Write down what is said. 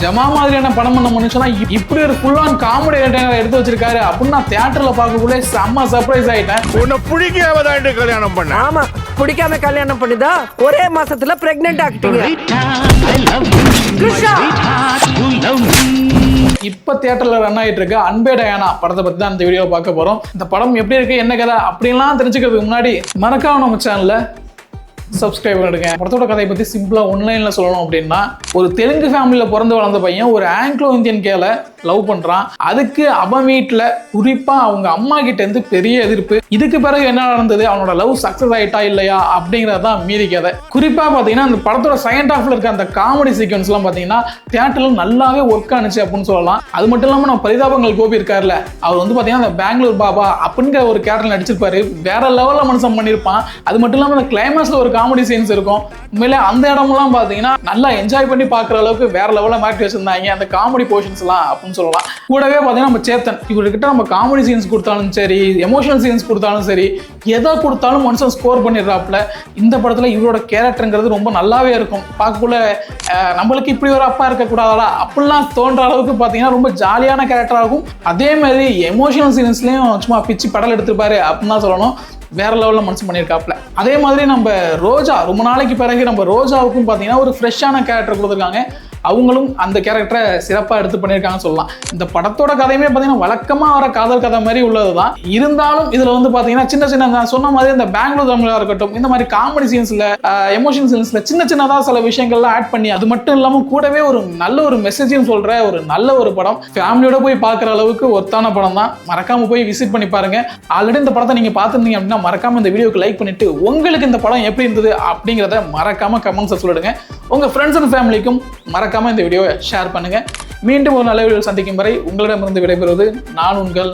ஜமா மாதிரியான படம் பண்ண மனுஷனா இப்படி ஒரு ஃபுல் ஆன் காமெடி என்டர்டைனர் எடுத்து வச்சிருக்காரு அப்படின்னு நான் தியேட்டர்ல பார்க்கக்குள்ளே செம்ம சர்ப்ரைஸ் ஆயிட்டேன். உன்னை பிடிக்காம கல்யாணம் பண்ண. ஆமா, பிடிக்காம கல்யாணம் பண்ணிதான் ஒரே மாசத்துல பிரெக்னென்ட் ஆகிட்டீங்க. இப்ப தியேட்டர்ல ரன் ஆயிட்டு இருக்க அன்பே டயானா படத்தை பத்தி தான் இந்த வீடியோ பார்க்க போறோம். இந்த படம் எப்படி இருக்கு, என்ன கதை அப்படின்லாம் தெரிஞ்சுக்கிறதுக்கு முன்னாடி மறக்காம நம்ம சேனல்ல சப்ஸ்கிரைப் பண்ணிடுங்க. படத்தோட கதையை பற்றி சிம்பிளாக ஒன்லைன்ல சொல்லணும் அப்படின்னா, ஒரு தெலுங்கு ஃபேமிலியில் பிறந்து வளர்ந்த பையன் ஒரு ஆங்கிலோ இந்தியன் கேலை லவ் பண்ணுறான். அதுக்கு அவன் வீட்டில் குறிப்பாக அவங்க அம்மா கிட்டேருந்து பெரிய எதிர்ப்பு. இதுக்கு பிறகு என்ன நடந்தது, அவனோட லவ் சக்ஸஸ் ஆகிட்டா இல்லையா அப்படிங்கிறது தான் மீதி கதை. குறிப்பாக பார்த்தீங்கன்னா அந்த படத்தோட செகண்ட் ஹாஃப்ல இருக்க அந்த காமெடி சீக்வன்ஸ்லாம் பார்த்தீங்கன்னா தியேட்டரில் நல்லாவே ஒர்க் ஆனிச்சு அப்படின்னு சொல்லலாம். அது மட்டும் இல்லாமல் நம்ம பரிதாபங்கள் கோபி இருக்காருல்ல, அவர் வந்து பார்த்தீங்கன்னா அந்த பெங்களூர் பாபா அப்படிங்கிற ஒரு கேரக்டர் நடிச்சிருப்பாரு. வேற லெவலில் மனுஷன் பண்ணியிருப்பான். அது மட்டும் இல்லாமல் அந்த கிளைமேக்ஸ்ல ஒரு காமெடி சீன்ஸ் இருக்கும். உண்மையிலே அந்த இடமெல்லாம் பார்த்தீங்கன்னா நல்லா என்ஜாய் பண்ணி பார்க்குற அளவுக்கு வேற லெவலில் மாற்றி வச்சிருந்தாங்க அந்த காமெடி போர்ஷன்ஸ்லாம் அப்படின்னு சொல்லலாம். கூடவே பார்த்தீங்கன்னா நம்ம சேத்தன் இவர்கிட்ட நம்ம காமெடி சீன்ஸ் கொடுத்தாலும் சரி, எமோஷனல் சீன்ஸ் கொடுத்தாலும் சரி, எதை கொடுத்தாலும் மனுஷன் ஸ்கோர் பண்ணிடுறாப்புல. இந்த படத்தில் இவரோட கேரக்டருங்கிறது ரொம்ப நல்லாவே இருக்கும். பார்க்கக்குள்ள நம்மளுக்கு இப்படி ஒரு அப்பா இருக்கக்கூடாதா அப்படிலாம் தோன்ற அளவுக்கு பார்த்தீங்கன்னா ரொம்ப ஜாலியான கேரக்டராகும். அதே மாதிரி எமோஷனல் சீன்ஸ்லையும் சும்மா பிச்சு படல் எடுத்திருப்பாரு அப்படின்னு தான் சொல்லணும். வேற லெவலில் மனசு பண்ணியிருக்காப்புல. அதே மாதிரி நம்ம ரோஜா ரொம்ப நாளைக்கு பிறகு நம்ம ரோஜாவுக்கும் பார்த்தீங்கன்னா ஒரு ஃப்ரெஷ்ஷான கேரக்டர் கொடுத்துருக்காங்க. அவங்களும் அந்த கேரக்டரை சிறப்பாக எடுத்து பண்ணியிருக்காங்கன்னு சொல்லலாம். இந்த படத்தோட கதையுமே பார்த்தீங்கன்னா வழக்கமாக வர காதல் கதை மாதிரி உள்ளது தான். இருந்தாலும் இதில் வந்து பார்த்தீங்கன்னா சின்ன சின்ன நான் சொன்ன மாதிரி இந்த பெங்களூர் தமிழாக இருக்கட்டும், இந்த மாதிரி காமெடி சீன்ஸில் எமோஷன் சீன்ஸில் சின்ன சின்னதாக சில விஷயங்கள்லாம் ஆட் பண்ணி, அது மட்டும் இல்லாமல் கூடவே ஒரு நல்ல ஒரு மெசேஜும் சொல்கிற ஒரு நல்ல ஒரு படம். ஃபேமிலியோட போய் பார்க்குற அளவுக்கு ஒர்த்தான படம் தான். மறக்காமல் போய் விசிட் பண்ணி பாருங்க. ஆல்ரெடி இந்த படத்தை நீங்கள் பார்த்துருந்தீங்க அப்படின்னா மறக்காமல் இந்த வீடியோக்கு லைக் பண்ணிட்டு உங்களுக்கு இந்த படம் எப்படி இருந்தது அப்படிங்கிறத மறக்காமல் கமெண்ட்ஸை சொல்லிடுங்க. உங்கள் ஃப்ரெண்ட்ஸ் அண்ட் ஃபேமிலிக்கும் மறக்காமல் இந்த வீடியோவை ஷேர் பண்ணுங்கள். மீண்டும் ஒரு நல்ல வீடியோ சந்திக்கும் வரை உங்களிடமிருந்து விடைபெறுவது நான் உங்கள்